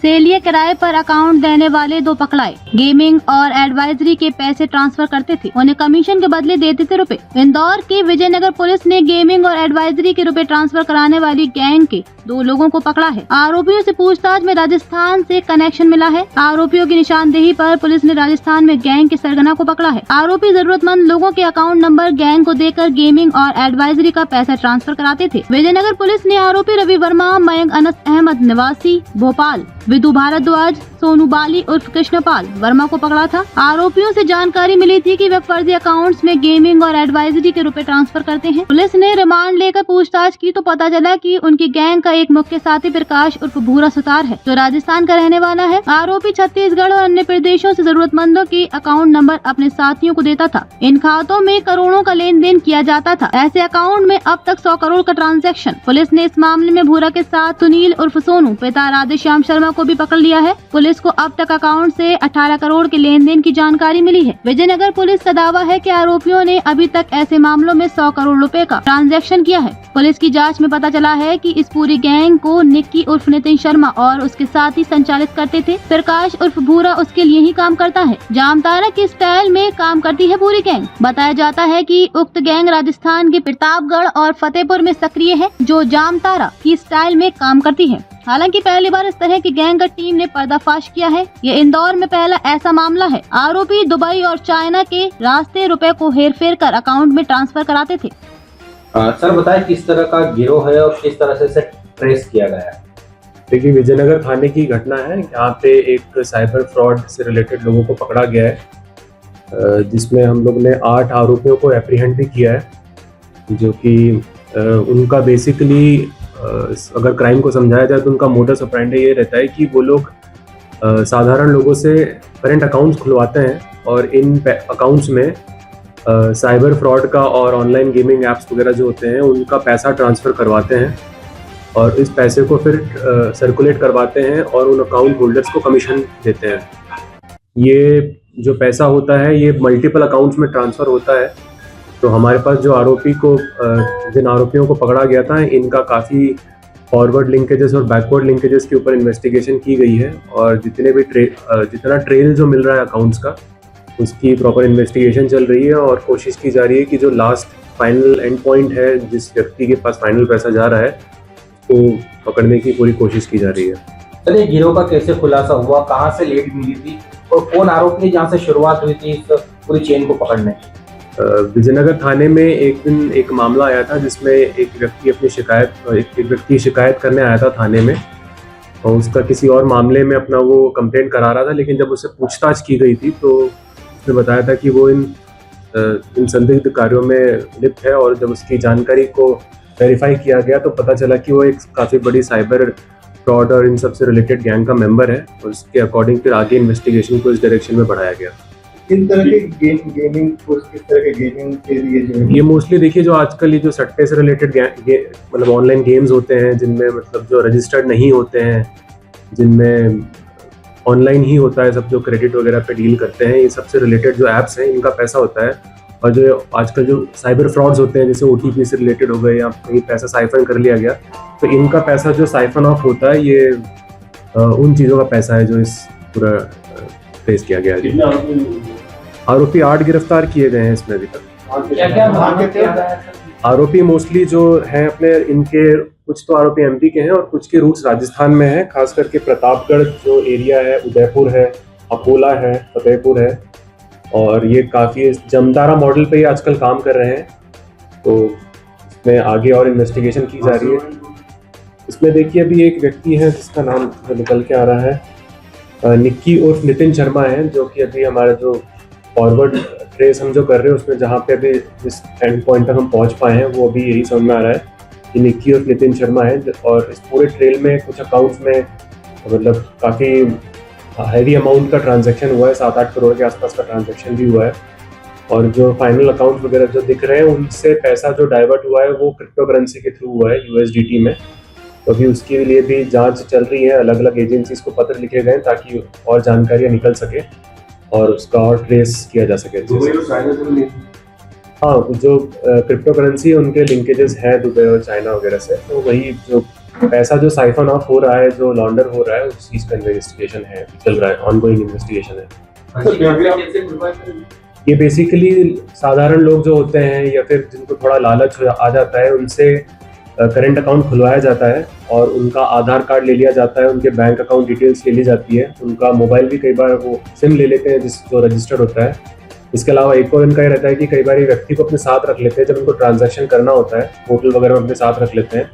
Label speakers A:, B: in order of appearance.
A: सेलिए किराए पर अकाउंट देने वाले 2 पकड़ाए। गेमिंग और एडवाइजरी के पैसे ट्रांसफर करते थे, उन्हें कमीशन के बदले देते थे रुपए। इंदौर की विजयनगर पुलिस ने गेमिंग और एडवाइजरी के रुपए ट्रांसफर कराने वाली गैंग के 2 लोगों को पकड़ा है। आरोपियों से पूछताछ में राजस्थान से कनेक्शन मिला है। आरोपियों की निशानदेही पर पुलिस ने राजस्थान में गैंग के सरगना को पकड़ा है। आरोपी जरूरतमंद लोगों के अकाउंट नंबर गैंग को देकर गेमिंग और एडवाइजरी का पैसा ट्रांसफर कराते थे। विजयनगर पुलिस ने आरोपी रवि वर्मा, मयंक अनस अहमद निवासी भोपाल, विदु भारद्वाज, सोनू बाली उर्फ कृष्णपाल वर्मा को पकड़ा था। आरोपियों से जानकारी मिली थी कि वे फर्जी अकाउंट्स में गेमिंग और एडवाइजरी के रुपए ट्रांसफर करते हैं। पुलिस ने रिमांड लेकर पूछताछ की तो पता चला कि उनकी गैंग का एक मुख्य साथी प्रकाश उर्फ भूरा सुतार है, जो राजस्थान का रहने वाला है। आरोपी छत्तीसगढ़ और अन्य प्रदेशों से जरूरतमंदों के अकाउंट नंबर अपने साथियों को देता था। इन खातों में करोड़ों का लेन देन किया जाता था। ऐसे अकाउंट में अब तक 100 करोड़ का ट्रांजैक्शन। पुलिस ने इस मामले में भूरा के साथ सुनील उर्फ सोनू पिता राधेश्याम शर्मा को भी पकड़ लिया है। पुलिस को अब तक अकाउंट से 18 करोड़ के लेन देन की जानकारी मिली है। विजयनगर पुलिस का दावा है कि आरोपियों ने अभी तक ऐसे मामलों में 100 करोड़ रुपए का ट्रांजैक्शन किया है। पुलिस की जांच में पता चला है कि इस पूरी गैंग को निक्की उर्फ नितिन शर्मा और उसके साथी संचालित करते थे। प्रकाश उर्फ भूरा उसके लिए ही काम करता है। जामतारा के स्टाइल में काम करती है पूरी गैंग। बताया जाता है कि उक्त गैंग राजस्थान के प्रतापगढ़ और फतेहपुर में सक्रिय है, जो जामतारा की स्टाइल में काम करती है। हालांकि पहली बार इस तरह की गैंग का टीम ने पर्दाफाश किया है। ये इंदौर में पहला ऐसा मामला है। आरोपी दुबई और चाइना के रास्ते रुपए को हेरफेर कर अकाउंट में ट्रांसफर कराते थे।
B: सर बताएं किस तरह का गिरोह है और किस तरह से इसे ट्रेस किया गया है?
C: देखिए, विजयनगर थाने की घटना है। यहाँ पे एक साइबर फ्रॉड से रिलेटेड लोगों को पकड़ा गया है, जिसमें हम लोग ने 8 आरोपियों को एप्रीहेंड भी किया है, जो कि उनका बेसिकली अगर क्राइम को समझाया जाए तो उनका मोडस ऑपरेंडी ये रहता है कि वो लोग साधारण लोगों से करंट अकाउंट्स खुलवाते हैं और इन अकाउंट्स में साइबर फ्रॉड का और ऑनलाइन गेमिंग ऐप्स वगैरह जो होते हैं उनका पैसा ट्रांसफ़र करवाते हैं और इस पैसे को फिर सर्कुलेट करवाते हैं और उन अकाउंट होल्डर्स को कमीशन देते हैं। ये जो पैसा होता है ये मल्टीपल अकाउंट्स में ट्रांसफ़र होता है। तो हमारे पास जो जिन आरोपियों को पकड़ा गया था, इनका काफ़ी फॉरवर्ड लिंकेजेस और बैकवर्ड लिंकेजेस के ऊपर इन्वेस्टिगेशन की गई है और जितना ट्रेल जो मिल रहा है अकाउंट्स का, उसकी प्रॉपर इन्वेस्टिगेशन चल रही है और कोशिश की जा रही है कि जो लास्ट फाइनल एंड पॉइंट है, जिस व्यक्ति के पास फाइनल पैसा जा रहा है, उसको पकड़ने की पूरी कोशिश की जा रही है।
B: सर, ये गिरोह का कैसे खुलासा हुआ, कहाँ से लीड मिली थी और कौन आरोपी जहाँ से शुरुआत हुई थी इस पूरी चेन को पकड़ने?
C: विजयनगर थाने में एक दिन एक मामला आया था जिसमें एक व्यक्ति शिकायत करने आया था थाने में और उसका किसी और मामले में अपना वो कंप्लेंट करा रहा था, लेकिन जब उससे पूछताछ की गई थी तो उसने बताया था कि वो इन संदिग्ध कार्यों में लिप्त है और जब उसकी जानकारी को वेरीफाई किया गया तो पता चला कि वो एक काफ़ी बड़ी साइबर फ्रॉड और इन सब से रिलेटेड गैंग का मेंबर है और उसके अकॉर्डिंग फिर आगे इन्वेस्टिगेशन को इस डायरेक्शन में बढ़ाया गया।
D: किस तरह के गेमिंग के लिए
C: ये मोस्टली देखिए, जो आजकल ये जो सट्टे से रिलेटेड मतलब ऑनलाइन गेम्स होते हैं जिनमें मतलब जो रजिस्टर्ड नहीं होते हैं, जिनमें ऑनलाइन ही होता है सब, जो क्रेडिट वगैरह पे डील करते हैं, ये सबसे रिलेटेड जो ऐप्स हैं इनका पैसा होता है। और जो आजकल जो साइबर फ्रॉड्स होते हैं, जैसे OTP से रिलेटेड हो गए या कहीं पैसा साइफन कर लिया गया, तो इनका पैसा जो साइफन ऑफ होता है ये उन चीज़ों का पैसा है जो इस पूरा ट्रेस किया गया है। आरोपी 8 गिरफ्तार किए गए हैं इसमें अभी तक। आरोपी मोस्टली जो हैं अपने, इनके कुछ तो आरोपी MP के हैं और कुछ के रूट्स राजस्थान में है, खास करके प्रतापगढ़ जो एरिया है, उदयपुर है, अकोला है, फतेहपुर है और ये काफ़ी जामतारा मॉडल पे ही आजकल काम कर रहे हैं। तो इसमें आगे और इन्वेस्टिगेशन की जा रही है। इसमें देखिए अभी एक व्यक्ति है जिसका नाम निकल के आ रहा है, निक्की उर्फ नितिन शर्मा है, जो कि अभी हमारा जो फॉरवर्ड ट्रेस हम जो कर रहे हैं उसमें जहाँ पे अभी जिस एंड पॉइंट तक हम पहुँच पाए हैं वो अभी यही समझ में आ रहा है कि निक्की और नितिन शर्मा है। और इस पूरे ट्रेल में कुछ अकाउंट्स में मतलब काफ़ी हैवी अमाउंट का ट्रांजैक्शन हुआ है, 7-8 करोड़ के आसपास का ट्रांजैक्शन भी हुआ है। और जो फाइनल अकाउंट्स वगैरह जो दिख रहे हैं उनसे पैसा जो डाइवर्ट हुआ है वो क्रिप्टो करेंसी के थ्रू हुआ है, USDT में। तो अभी उसके लिए भी जांच चल रही है, अलग अलग एजेंसीज को पत्र लिखे गए ताकि और जानकारियाँ निकल सके और उसका और ट्रेस किया जा सके। हाँ, जो क्रिप्टो करेंसी है उनके लिंकेजेस हैं दुबई और चाइना वगैरह से, तो वही जो पैसा जो साइफन ऑफ हो रहा है, जो लॉन्डर हो रहा है, उस चीज का इन्वेस्टिगेशन है, चल रहा है, ऑनगोइंग इन्वेस्टिगेशन है। ये बेसिकली साधारण लोग जो होते हैं या फिर जिनको थोड़ा लालच आ जाता है, उनसे करंट अकाउंट खुलवाया जाता है और उनका आधार कार्ड ले लिया जाता है, उनके बैंक अकाउंट डिटेल्स ले ली जाती है, उनका मोबाइल भी कई बार वो सिम ले लेते हैं जो रजिस्टर्ड होता है। इसके अलावा एक और इनका ये रहता है कि कई बार ये व्यक्ति को अपने साथ रख लेते हैं, जब उनको ट्रांजैक्शन करना होता है होटल वगैरह में अपने साथ रख लेते हैं।